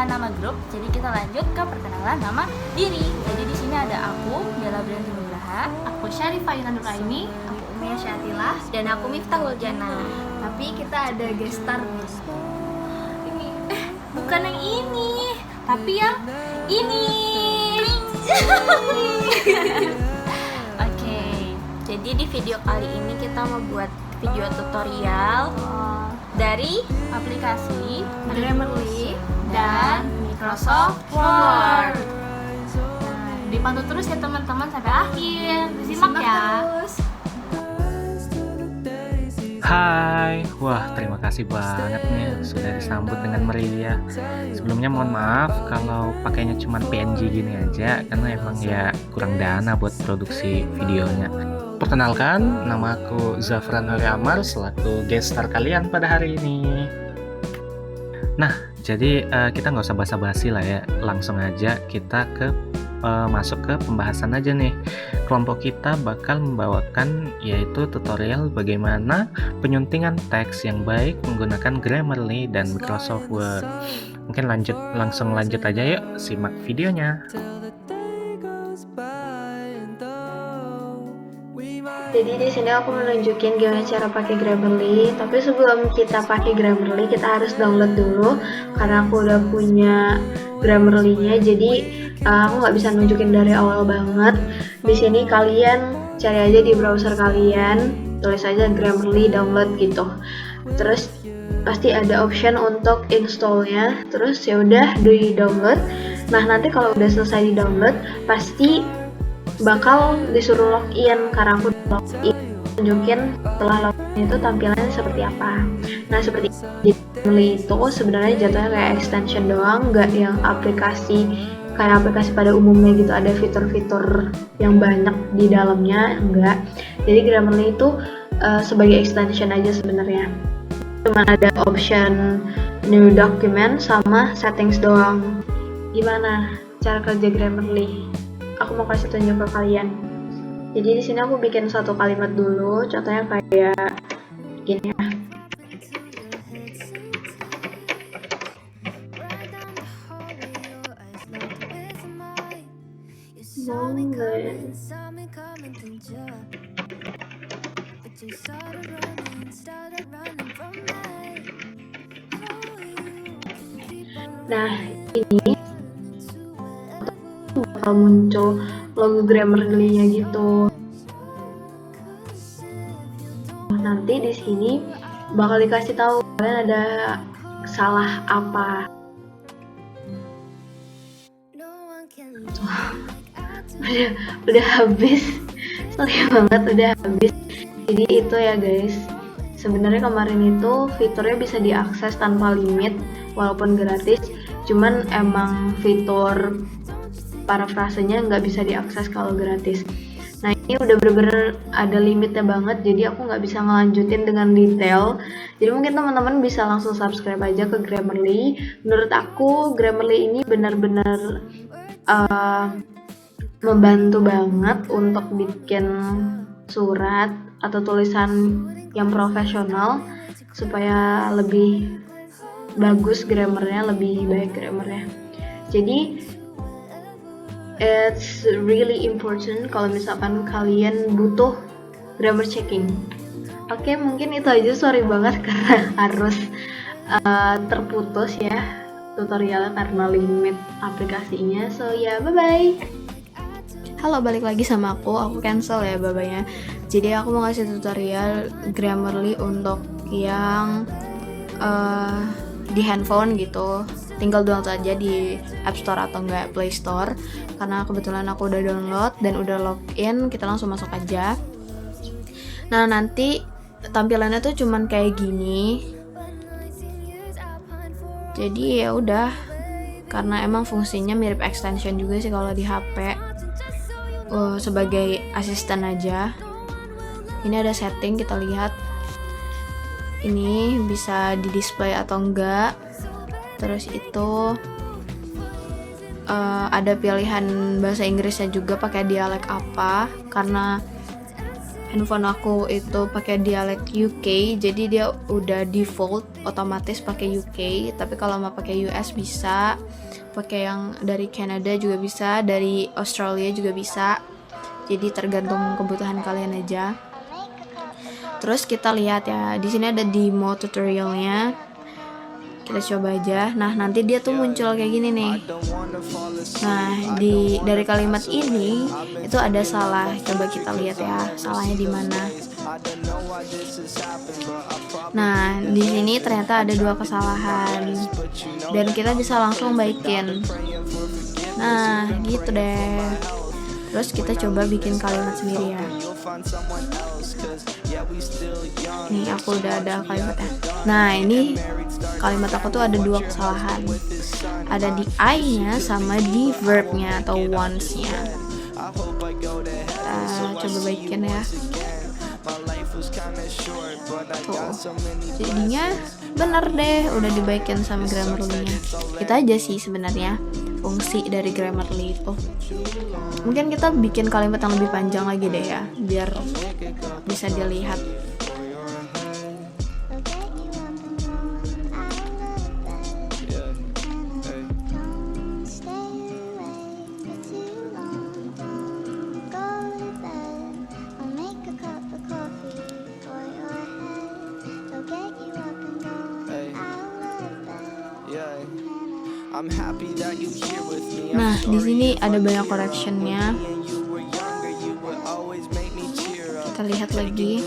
nama grup, jadi kita lanjut ke perkenalan nama diri. Jadi di sini ada aku, Bella Brianti Nugraha, Aku Syarifah Yuna Nuraini, aku Umia Syatilah, dan aku Miftahul Jana. tapi kita ada guest star. Ini, bukan yang ini, tapi yang ini. Oke, jadi di video kali ini kita mau buat video tutorial dari aplikasi Grammarly dan Microsoft Word. Nah, dipantau terus ya teman-teman sampai akhir. Disimak ya. Terus. Hai, wah terima kasih banget nih sudah disambut dengan meriah. Sebelumnya mohon maaf kalau pakainya cuma PNG gini aja, karena emang ya kurang dana buat produksi videonya. Perkenalkan, nama aku Zafran Hori Amar selaku guest star kalian pada hari ini. Nah, jadi kita nggak usah basa-basi lah ya, langsung aja kita masuk ke pembahasan aja nih. Kelompok kita bakal membawakan yaitu tutorial bagaimana penyuntingan teks yang baik menggunakan Grammarly dan Microsoft Word. Mungkin langsung lanjut aja yuk, simak videonya. Jadi di sini aku menunjukin gimana cara pakai Grammarly. Tapi sebelum kita pakai Grammarly, kita harus download dulu karena aku udah punya Grammarly-nya. Jadi aku nggak bisa nunjukin dari awal banget. Di sini kalian cari aja di browser kalian, tulis aja Grammarly download gitu. Terus pasti ada option untuk installnya. Terus ya udah di download. Nah nanti kalau udah selesai di download, pasti bakal disuruh login karena aku login, tunjukin setelah login itu tampilannya seperti apa. Nah seperti Grammarly itu sebenarnya jatuhnya kayak extension doang, nggak yang aplikasi kayak aplikasi pada umumnya gitu, ada fitur-fitur yang banyak di dalamnya, enggak. Jadi Grammarly itu sebagai extension aja sebenarnya. Cuma ada option new document sama settings doang. Gimana cara kerja Grammarly? Aku mau kasih tunjuk ke kalian. Jadi di sini aku bikin satu kalimat dulu, contohnya kayak gini ya. Nah, ini bakal muncul logo Grammarly-nya gitu. Nanti di sini bakal dikasih tahu kalian ada salah apa. Udah habis. Sorry banget udah habis. Jadi itu ya guys. Sebenarnya kemarin itu fiturnya bisa diakses tanpa limit walaupun gratis. Cuman emang fitur parafrasenya nggak bisa diakses kalau gratis. Nah ini udah bener-bener ada limitnya banget, jadi aku nggak bisa ngelanjutin dengan detail. Jadi mungkin teman-teman bisa langsung subscribe aja ke Grammarly. Menurut aku Grammarly ini benar-benar membantu banget untuk bikin surat atau tulisan yang profesional supaya lebih bagus grammarnya, lebih baik grammarnya. Jadi it's really important kalau misalkan kalian butuh grammar checking. Oke, mungkin itu aja. Sorry banget karena harus terputus ya tutorialnya karena limit aplikasinya. So ya, bye bye. Halo, balik lagi sama aku cancel ya babanya. Jadi aku mau kasih tutorial Grammarly untuk yang di handphone gitu. Tinggal download aja di App Store atau enggak Play Store. Karena kebetulan aku udah download dan udah login, kita langsung masuk aja. Nah, nanti tampilannya tuh cuman kayak gini. Jadi ya udah, karena emang fungsinya mirip extension juga sih kalau di HP. Sebagai asisten aja. Ini ada setting, kita lihat. Ini bisa di display atau enggak. Terus itu ada pilihan bahasa Inggrisnya juga pakai dialek apa, karena handphone aku itu pakai dialek UK, jadi dia udah default otomatis pakai UK. Tapi kalau mau pakai US bisa, pakai yang dari Canada juga bisa, dari Australia juga bisa. Jadi tergantung kebutuhan kalian aja. Terus kita lihat ya, di sini ada demo tutorialnya. Kita coba aja. Nah, nanti dia tuh muncul kayak gini nih. Nah, dari kalimat ini itu ada salah. Coba kita lihat ya, salahnya di mana. Nah, di sini ternyata ada 2 kesalahan. Dan kita bisa langsung baikin. Nah, gitu deh. Terus kita coba bikin kalimat sendiri ya. Nih, aku udah ada kalimatnya. Nah, ini kalimat aku tuh ada 2 kesalahan. Ada di I-nya sama di verb-nya atau once-nya. Coba baikin ya. Tuh, jadinya bener deh, udah dibaikin sama Grammarly-nya. Kita aja sih sebenarnya fungsi dari Grammarly itu. Mungkin kita bikin kalimat yang lebih panjang lagi deh ya, biar bisa dilihat. Nah, di sini ada banyak correction-nya. Kita lihat lagi.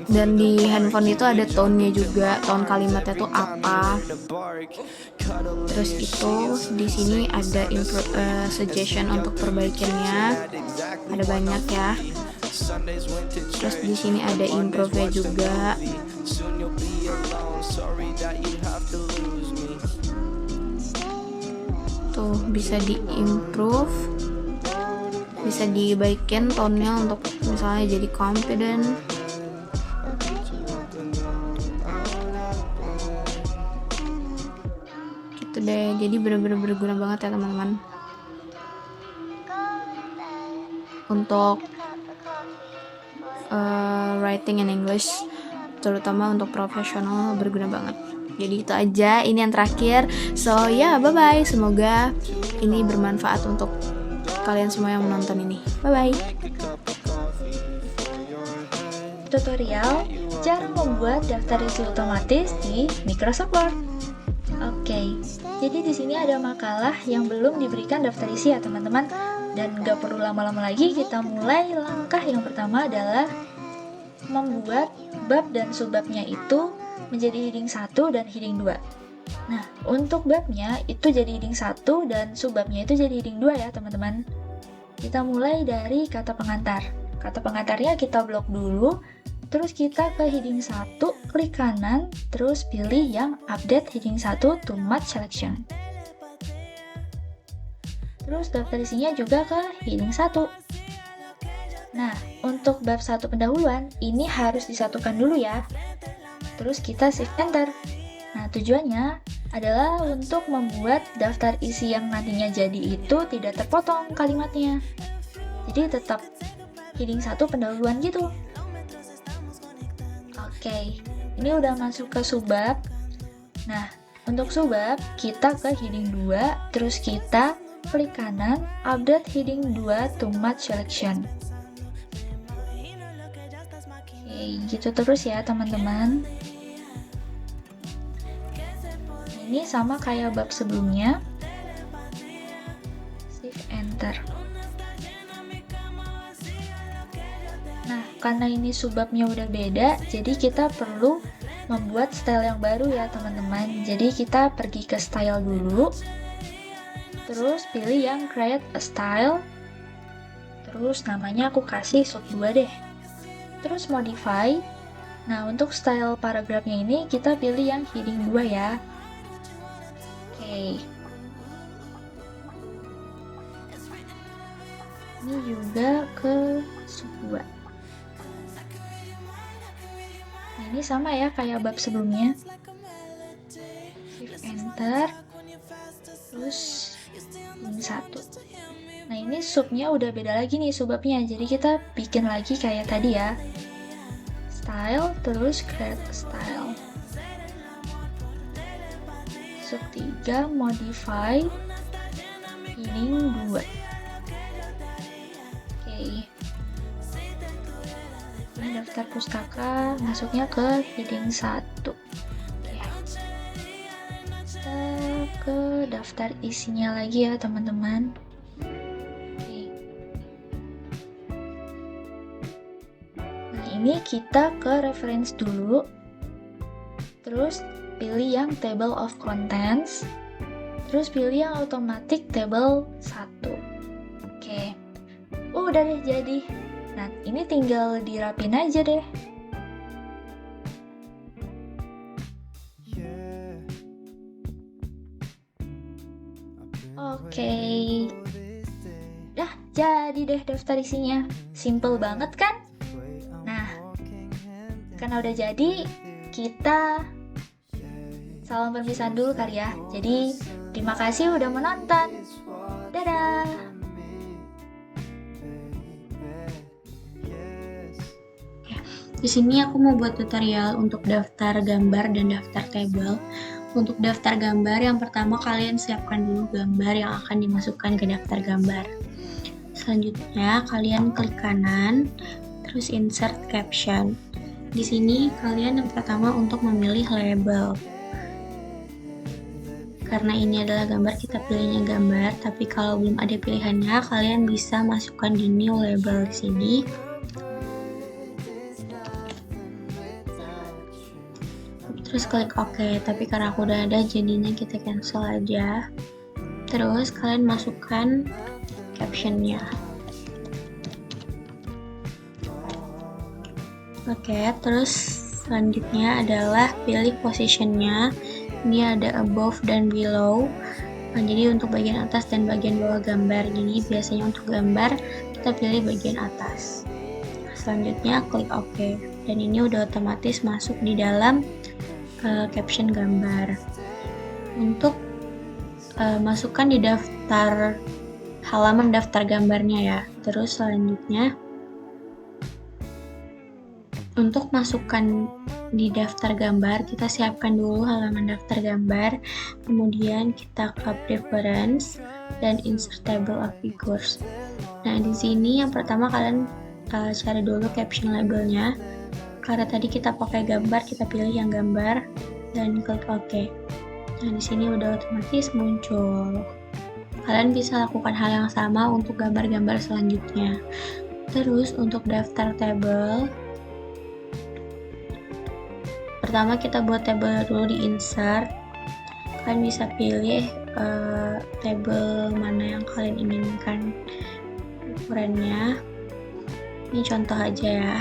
Dan di handphone itu ada tone-nya juga, tone kalimatnya tuh apa. Terus itu di sini ada suggestion untuk perbaikannya. Ada banyak ya. Terus di sini ada improve-nya juga. Tuh, bisa di-improve, bisa dibaikin tone-nya untuk misalnya jadi confident. Gitu deh, jadi bener-bener berguna banget ya teman-teman untuk writing in English, terutama untuk profesional, berguna banget. Jadi itu aja, ini yang terakhir. So ya, bye-bye. Semoga ini bermanfaat untuk kalian semua yang menonton ini. Bye-bye. Tutorial cara membuat daftar isi otomatis di Microsoft Word. Oke, jadi di sini ada makalah yang belum diberikan daftar isi ya teman-teman. Dan gak perlu lama-lama lagi, kita mulai. Langkah yang pertama adalah membuat bab dan subbabnya itu menjadi heading 1 dan heading 2. Nah, untuk babnya itu jadi heading 1 dan subbabnya itu jadi heading 2 ya teman-teman. Kita mulai dari kata pengantar. Kata pengantarnya kita blok dulu, terus kita ke heading 1, klik kanan, terus pilih yang update heading 1 to match selection. Terus daftar isinya juga ke heading 1. Nah, untuk bab 1 pendahuluan, ini harus disatukan dulu ya. Terus kita shift enter. Nah, tujuannya adalah untuk membuat daftar isi yang nantinya jadi itu tidak terpotong kalimatnya. Jadi tetap heading 1 pendahuluan gitu. Oke, ini udah masuk ke subbab. Nah, untuk subbab kita ke heading 2, terus kita klik kanan, update heading 2 to match selection. Oke, gitu terus ya teman-teman. Ini sama kayak bab sebelumnya. Shift enter. Nah, karena ini subbabnya udah beda, jadi kita perlu membuat style yang baru ya teman-teman. Jadi kita pergi ke style dulu. Terus pilih yang create a style. Terus namanya aku kasih sub 2 deh. Terus modify. Nah, untuk style paragrafnya ini kita pilih yang heading 2 ya. Oke. Ini juga ke sub 2. Nah, ini sama ya kayak bab sebelumnya. Shift enter. Terus ini 1. Nah ini subnya udah beda lagi nih subbabnya, jadi kita bikin lagi kayak tadi ya. Style, terus create style. Sub 3, modify, heading 2. Oke. Ini daftar pustaka, masuknya ke heading 1. Oke. Kita ke daftar isinya lagi ya teman-teman. Ini kita ke reference dulu, terus pilih yang table of contents, terus pilih yang automatic table 1. Oke, udah deh jadi. Nah ini tinggal dirapin aja deh. Oke, dah jadi deh daftar isinya. Simple banget kan? Karena udah jadi, kita salam perpisahan dulu kali ya. Jadi, terima kasih udah menonton. Dadah! Di sini aku mau buat tutorial untuk daftar gambar dan daftar table. Untuk daftar gambar, yang pertama kalian siapkan dulu gambar yang akan dimasukkan ke daftar gambar. Selanjutnya, kalian klik kanan, terus insert caption. Di sini kalian yang pertama untuk memilih label. Karena ini adalah gambar, kita pilihnya gambar, tapi kalau belum ada pilihannya, kalian bisa masukkan di new label di sini. Terus klik OK, tapi karena aku udah ada jadinya kita cancel aja. Terus kalian masukkan captionnya. Oke, terus selanjutnya adalah pilih positionnya. Ini ada above dan below. Nah, jadi untuk bagian atas dan bagian bawah gambar. Jadi biasanya untuk gambar kita pilih bagian atas. Selanjutnya klik OK. Dan ini udah otomatis masuk di dalam caption gambar. Untuk masukkan di daftar halaman daftar gambarnya ya. Terus selanjutnya untuk masukkan di daftar gambar, kita siapkan dulu halaman daftar gambar, kemudian kita ke preference dan insert table of figures. Nah, di sini yang pertama kalian cari dulu caption labelnya. Karena tadi kita pakai gambar, kita pilih yang gambar dan klik OK. Nah, di sini udah otomatis muncul. Kalian bisa lakukan hal yang sama untuk gambar-gambar selanjutnya. Terus untuk daftar table, pertama kita buat table dulu di insert. Kalian bisa pilih table mana yang kalian inginkan ukurannya. Ini contoh aja ya.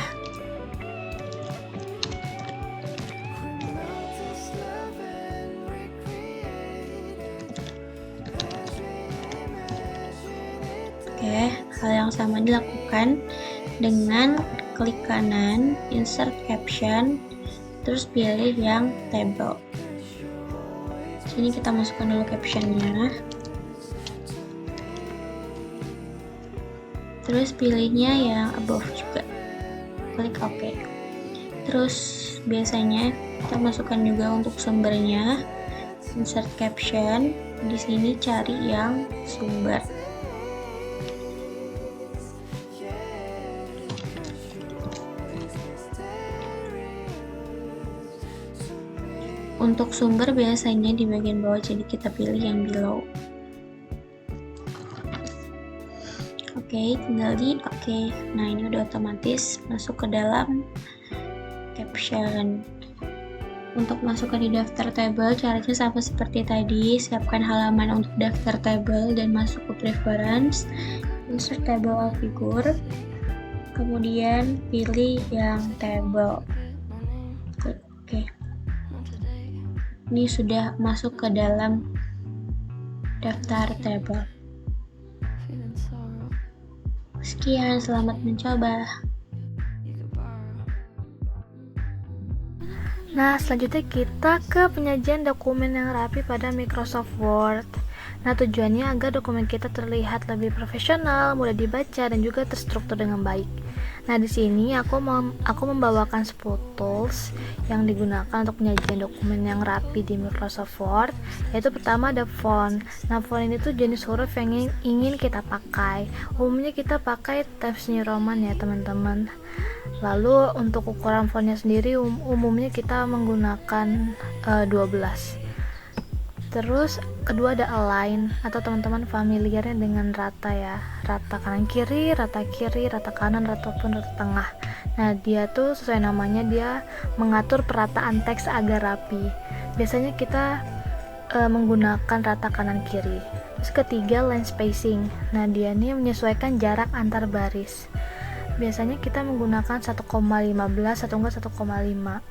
Oke, hal yang sama dilakukan dengan klik kanan, insert caption, terus pilih yang table. Sini kita masukkan dulu captionnya. Terus pilihnya yang above juga. Klik OK. Terus biasanya kita masukkan juga untuk sumbernya. Insert caption. Di sini cari yang sumber. Untuk sumber biasanya di bagian bawah, jadi kita pilih yang below. Oke, tinggal di OK. Nah, ini udah otomatis masuk ke dalam caption. Untuk masukkan di daftar table, caranya sama seperti tadi. Siapkan halaman untuk daftar table dan masuk ke preference, insert table of figure, kemudian pilih yang table. Oke. Ini sudah masuk ke dalam daftar table. Sekian, selamat mencoba. Nah, selanjutnya kita ke penyajian dokumen yang rapi pada Microsoft Word. Nah, tujuannya agar dokumen kita terlihat lebih profesional, mudah dibaca, dan juga terstruktur dengan baik. Nah, di sini aku membawakan 10 tools yang digunakan untuk penyajian dokumen yang rapi di Microsoft Word. Yaitu pertama ada font. Nah, font ini tuh jenis huruf yang ingin kita pakai. Umumnya kita pakai Times New Roman ya teman-teman. Lalu untuk ukuran fontnya sendiri umumnya kita menggunakan 12. Terus kedua ada align, atau teman-teman familiarnya dengan rata ya, rata kanan kiri, rata kanan, ataupun rata tengah. Nah, dia tuh sesuai namanya, dia mengatur perataan teks agar rapi. Biasanya kita menggunakan rata kanan kiri. Terus ketiga line spacing. Nah, dia ini menyesuaikan jarak antar baris. Biasanya kita menggunakan 1,15 atau enggak 1,5.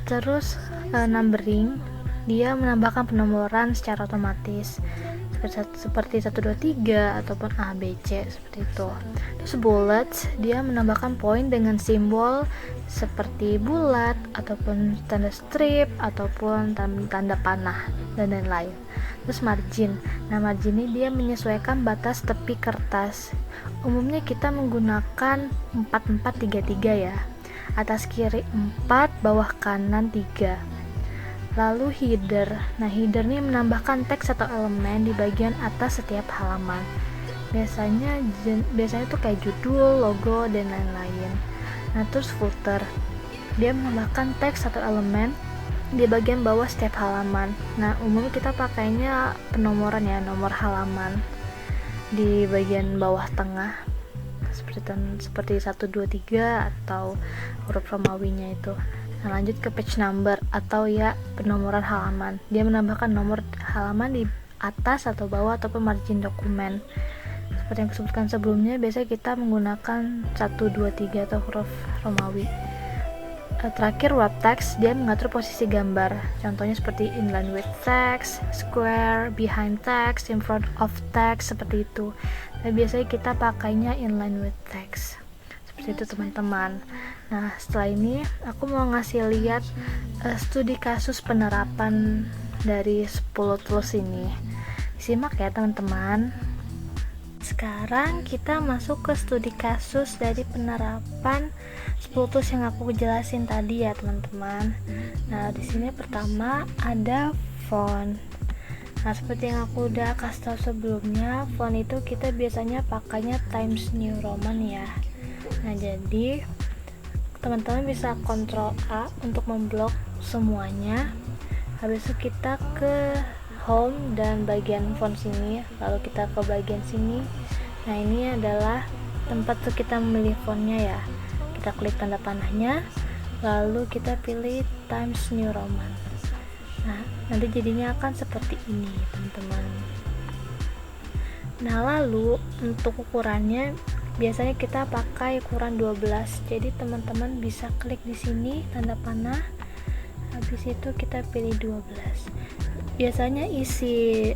Terus numbering, dia menambahkan penomoran secara otomatis seperti 123 ataupun A, B, C seperti itu. Terus bullets, dia menambahkan poin dengan simbol seperti bulat ataupun tanda strip ataupun tanda panah dan lain-lain. Terus margin. Nah, margin ini dia menyesuaikan batas tepi kertas. Umumnya kita menggunakan 4433 ya. Atas kiri 4, bawah kanan 3. Lalu header. Nah, header ini menambahkan teks atau elemen di bagian atas setiap halaman. Biasanya tuh kayak judul, logo, dan lain-lain. Nah, terus footer. Dia menambahkan teks atau elemen di bagian bawah setiap halaman. Nah, umumnya kita pakainya penomoran ya, nomor halaman di bagian bawah tengah. Seperti 1, 2, 3 atau huruf Romawinya itu. Nah, lanjut ke page number atau ya penomoran halaman. Dia menambahkan nomor halaman di atas atau bawah ataupun margin dokumen. Seperti yang disebutkan sebelumnya, biasanya kita menggunakan 1, 2, 3 atau huruf Romawi. Terakhir wrap text, dia mengatur posisi gambar. Contohnya seperti inline with text, square, behind text, in front of text, seperti itu. Dan biasanya kita pakainya inline with text. Seperti itu teman-teman. Nah, setelah ini aku mau ngasih lihat studi kasus penerapan dari 10 tools ini. Simak ya teman-teman. Sekarang kita masuk ke studi kasus dari penerapan 10 tools yang aku jelasin tadi ya teman-teman. Nah, di sini pertama ada font. Nah, seperti yang aku udah kasih tahu sebelumnya, font itu kita biasanya pakainya Times New Roman ya. Nah, jadi teman-teman bisa Ctrl A untuk memblok semuanya. Habis itu kita ke home dan bagian font sini, lalu kita ke bagian sini. Nah, ini adalah tempat tuh kita memilih fontnya ya. Kita klik tanda panahnya, lalu kita pilih Times New Roman. Nah, nanti jadinya akan seperti ini teman-teman. Nah, lalu untuk ukurannya biasanya kita pakai ukuran 12. Jadi teman-teman bisa klik di sini tanda panah. Habis itu kita pilih 12. Biasanya isi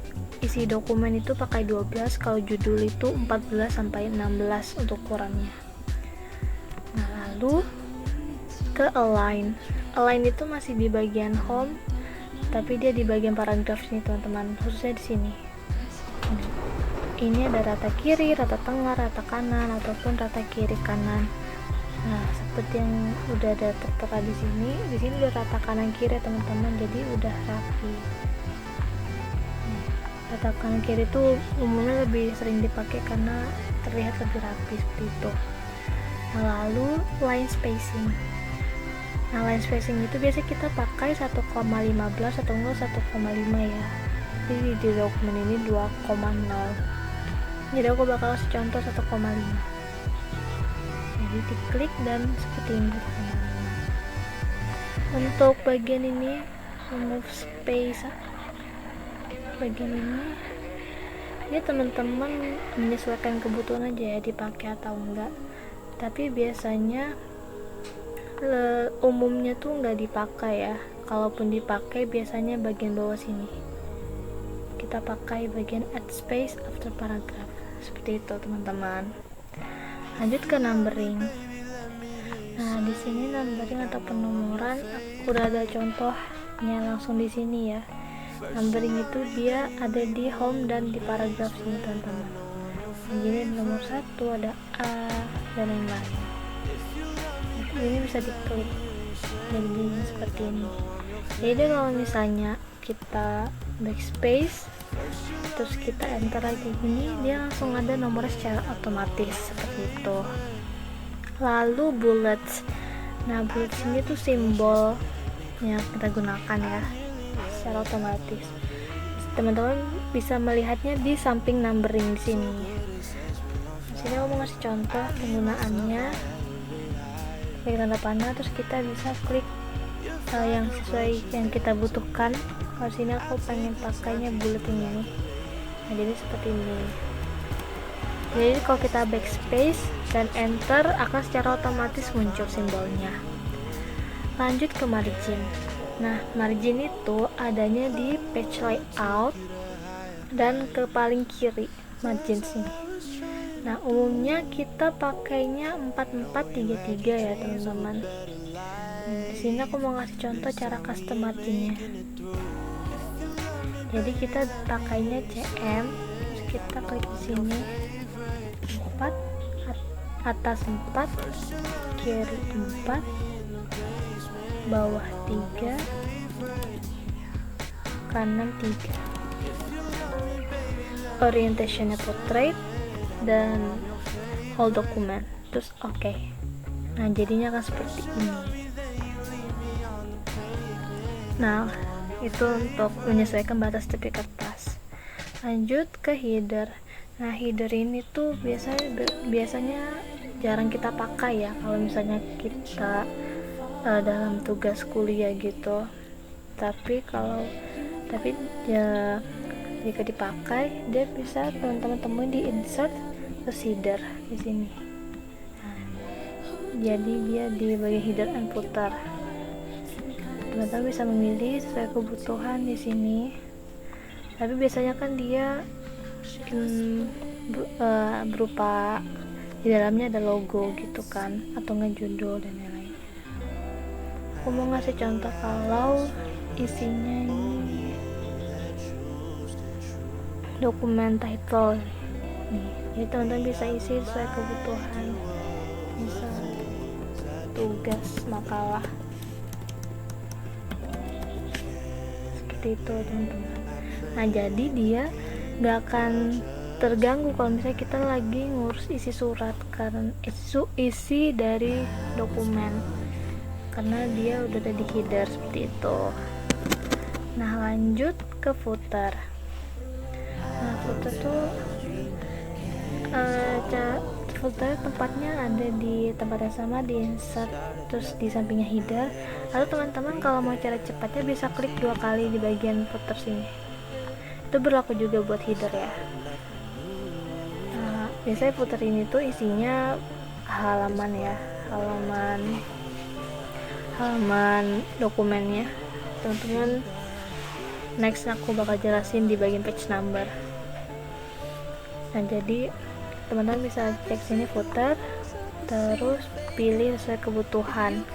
dokumen itu pakai 12, kalau judul itu 14 sampai 16 untuk ukurannya. Nah, lalu ke align. Align itu masih di bagian home, tapi dia di bagian paragraf nih teman-teman, khususnya di sini. Ini ada rata kiri, rata tengah, rata kanan, ataupun rata kiri kanan. Nah, seperti yang udah ada tertera di sini udah rata kanan kiri teman-teman, jadi udah rapi. Rata kanan kiri itu umumnya lebih sering dipakai karena terlihat lebih rapi seperti itu. Nah, lalu line spacing. Nah, line spacing itu biasa kita pakai 1,15 atau enggak 1,5 ya. Jadi di dokumen ini 2,0. Jadi aku bakal kasih contoh 1,5. Jadi diklik dan seperti ini 2,5. Untuk bagian ini remove space, bagian ini teman-teman menyesuaikan kebutuhan aja ya, dipakai atau enggak. Tapi biasanya umumnya tuh enggak dipakai ya. Kalaupun dipakai biasanya bagian bawah sini. Kita pakai bagian add space after paragraph. Seperti itu teman-teman. Lanjut ke numbering. Nah, di sini numbering atau penomoran udah ada contohnya langsung di sini ya. numbering itu dia ada di home dan di paragraf sini teman-teman. Jadi nomor 1 ada A dan lain-lain. Ini bisa diklik jadi seperti ini. Jadi kalau misalnya kita backspace terus kita enter lagi gini, dia langsung ada nomornya secara otomatis seperti itu. Lalu bullets, nah bullets ini tuh simbol yang kita gunakan ya secara otomatis. Teman-teman bisa melihatnya di samping numbering di sini. Di sini aku mau ngasih contoh penggunaannya. Klik tanda panah, terus kita bisa klik yang sesuai yang kita butuhkan. Kalau sini aku pengen pakainya bullet ini. Nah, jadi seperti ini. Jadi kalau kita backspace dan enter akan secara otomatis muncul simbolnya. Lanjut ke margin. Nah, margin itu adanya di page layout dan ke paling kiri margin sini. Nah, umumnya kita pakainya 4433 ya teman-teman. Di sini aku mau ngasih contoh cara custom marginnya. Jadi kita pakainya CM, terus kita klik di sini 4, atas 4, kiri 4, bawah 3, kanan 3. Orientationnya portrait dan whole document, terus oke. Nah, jadinya akan seperti ini. Nah, itu untuk menyesuaikan batas tepi kertas. Lanjut ke header. Nah, header ini tuh biasanya jarang kita pakai ya kalau misalnya kita dalam tugas kuliah gitu. Tapi ya jika dipakai, dia bisa teman-teman temuin di insert terus header di sini. Nah, jadi dia di bagian header and footer. Teman-teman bisa memilih sesuai kebutuhan di sini. Tapi biasanya kan dia berupa di dalamnya ada logo gitu kan, atau ngejudul dan lain-lain. Aku mau ngasih contoh kalau isinya ini dokumen title nih. Jadi teman-teman bisa isi sesuai kebutuhan. Misal tugas makalah. Itu teman-teman. Nah, jadi dia nggak akan terganggu kalau misalnya kita lagi ngurus isi surat karena isi dari dokumen, karena dia udah ada di header seperti itu. Nah, lanjut ke footer. Nah, footer tuh footer tempatnya ada di tempat yang sama, di insert terus di sampingnya header. Lalu teman-teman kalau mau cara cepatnya bisa klik 2 kali di bagian footer sini. Itu berlaku juga buat header ya. Nah, biasanya footer ini tuh isinya halaman ya, halaman dokumennya. Teman-teman, next aku bakal jelasin di bagian page number. Nah, jadi teman-teman bisa cek sini footer, terus pilih sesuai kebutuhan.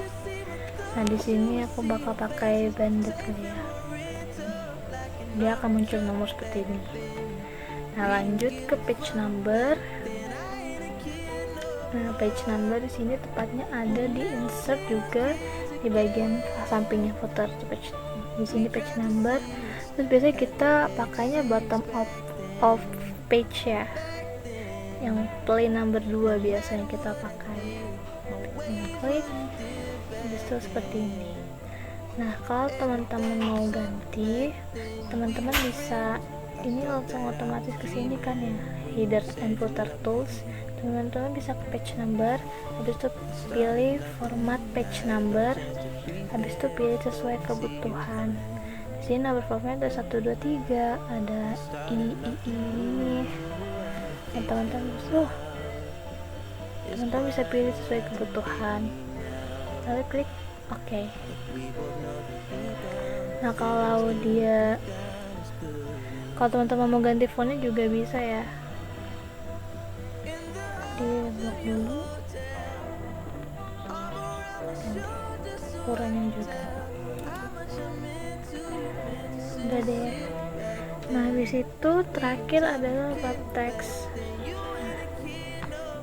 Nah, di sini aku bakal pakai banded kali ya. Dia akan muncul nomor seperti ini. Nah, lanjut ke page number. Nah, page number di sini tepatnya ada di insert juga di bagian sampingnya footer. Di sini page number. Terus biasanya kita pakainya bottom of page ya. Yang plain number 2 biasanya kita pakai. Klik, habis itu seperti ini. Nah, kalau teman-teman mau ganti, teman-teman bisa ini langsung otomatis ke sini kan ya, header and footer tools. Teman-teman bisa ke page number, habis itu pilih format page number, habis itu pilih sesuai kebutuhan. Di sini number format ada 1, 2, 3, ada ini. Dan teman-teman bisa pilih sesuai kebutuhan, lalu klik OK. Nah, kalau teman-teman mau ganti fontnya juga bisa ya, di blok dulu ukurannya juga udah udah deh. Nah habis itu terakhir adalah web text.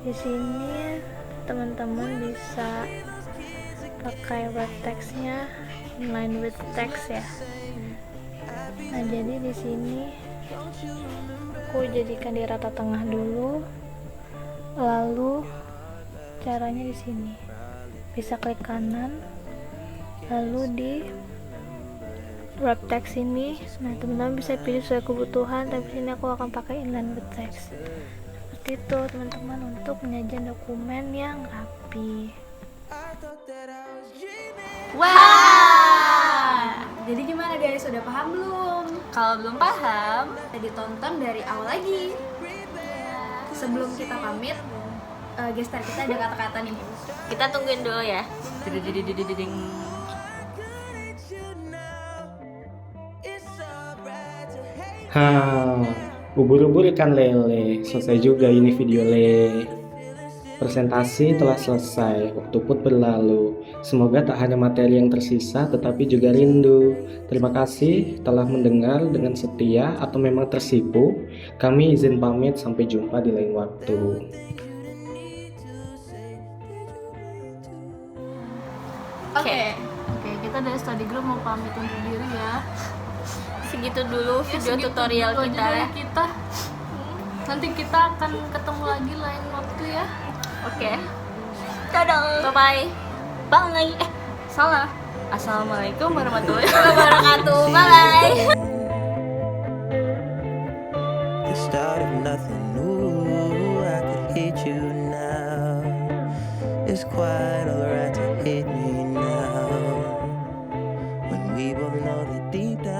Di sini teman-teman bisa pakai web textnya inline with text ya. Nah jadi di sini aku jadikan di rata tengah dulu, lalu caranya di sini bisa klik kanan, lalu di wrap text ini. Nah teman-teman bisa pilih sesuai kebutuhan, tapi sini aku akan pakai inline with text. Seperti itu teman-teman, untuk penyajian dokumen yang rapi. Wah, Jadi gimana guys, udah paham belum? kalau belum paham, Kita ditonton dari awal lagi. Sebelum kita pamit, gestar kita ada kata-kata nih. kita tungguin dulu ya. Ubur-ubur ikan lele. Selesai juga ini video le. Presentasi telah selesai, waktu pun berlalu. Semoga tak hanya materi yang tersisa, tetapi juga rindu. Terima kasih telah mendengar dengan setia atau memang tersipu. Kami izin pamit, sampai jumpa di lain waktu. Oke, Kita dari study group mau pamit undur diri ya. segitu dulu video tutorial kita ya. Nanti kita akan ketemu lagi lain waktu ya. Oke. Dadah. Bye bye. Salah. Assalamualaikum warahmatullahi wabarakatuh. Bye. The start of nothing new. I could hate you now. It's quite alright to hate me now. When we both know that deep down